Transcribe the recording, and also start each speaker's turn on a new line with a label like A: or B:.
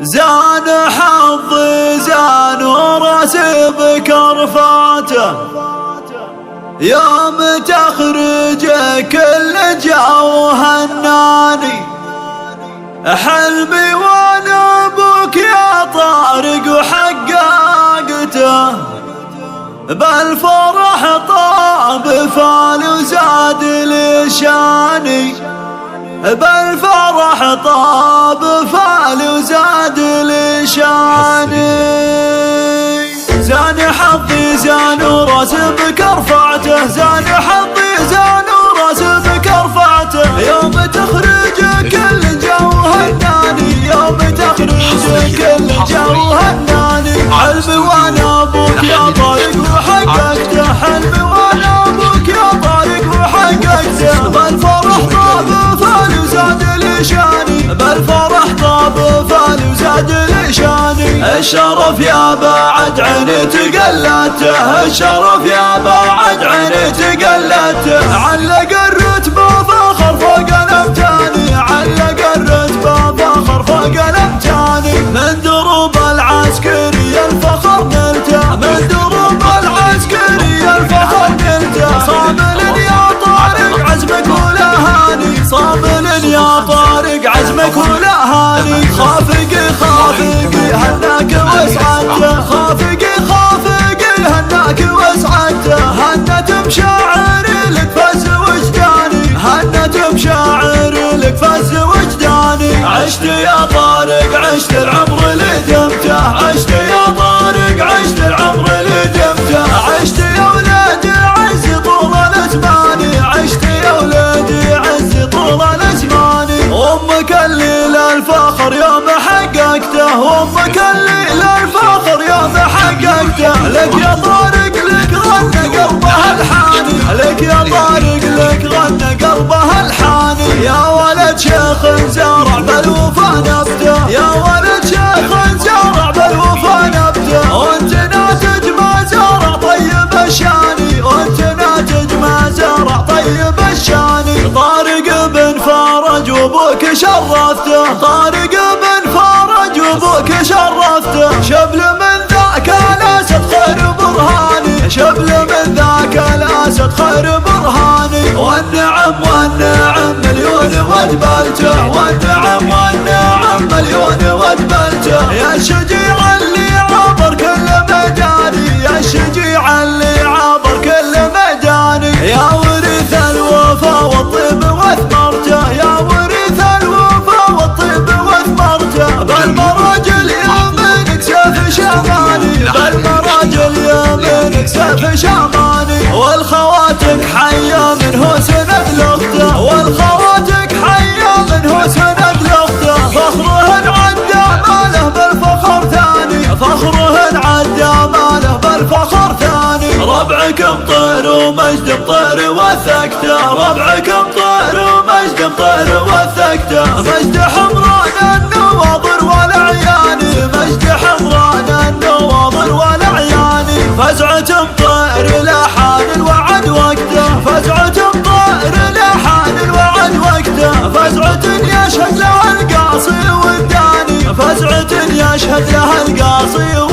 A: زان حظي زان وراسب كرفاته، يوم تخرج كل جو هناني، حلمي وانا ابوك يا طارق وحققته، بالفرح طاب فال وزاد لشاني، بالفرح طاب فال وزاد لشاني. زان حظي زان وراسبك رفعته، زان حظي زان وراسبك رفعته، يوم تخرج كل جو هناني، يوم تخرج كل جو هناني، حلمي وانا ابوك يا طارق وحققته، حلمي وانا ابوك يا طارق وحققته، بالفرح طاب فال وزاد لشاني، بالفرح طاب فال وزاد لشاني. الشرف يا بعد عيني تقلته، الشرف يا بعد عيني تقلته، علق الرتبة فخر فوق الامتاني، علق الرتبة فخر فوق الامتاني، من دروب العسكري الفخر نلته، من دروب العسكري الفخر نلته، صامل يا طارق عزمك ولا هاني، صامل يا طارق عزمك ولا هاني، خافقي خافقي هناك واسعدته، خافقي خافقي هناك واسعدته، هنت بشاعري لك فز وجداني، هنت بشاعري لك فز وجداني، عشت يا طارق عشت العمر لدمته، عشت يا طارق عشت العمر لدمته، عشت يا ولادي عز طول الازمان، عشت يا ولادي عز طول الازمان، امك الليل الفخر يوم حققته، امك الليل الفخر يوم حققته، لك يا طارق لك غنى قلبها الحاني، لك يا طارق لك غنى قلبها الحاني، يا ولد شيخ زارع بالوفا نبته، يا ولد شيخ زارع بالوفا نبته، وانت ناتج ما زرع طيب الشاني، وانت ناتج ما زرع طيب الشاني، طارق بن فرج وابوك شرفته، طارق بن فرج وابوك شرفته، شبل من ذاك الاسد خير برهاني، شبل من ذاك الاسد خير برهاني، والنعم والنعم مليون وجبلته، والنعم والنعم مليون وجبلته، يا الشجيع اللي عبر كل ميداني، يا الشجيع اللي عبر كل ميداني، يا ورث الوفا والطيب واثمرته، يا ورث الوفا والطيب واثمرته، بالمراجل يمينك سيف شمالي، بالمراجل يمينك سيف شمالي، والخواتك حية من حسن اخته، والخواتك حية من حسن اخته، فخرهن عدى ماله بالفخر ثاني، فخرهن عدى ماله بالفخر ثاني، ربعك مطير ومجد مطير وثقته، ربعك مطير ومجد مطير وثقته، مجد حمران النواظر والعياني، مجد حمران النواظر والعياني، فزعة مطير لحان الوعد وقته، فزعة مطير لحان الوعد وقته، فزعة يشهد لها القاصي والداني، فزعة يشهد لها القاصي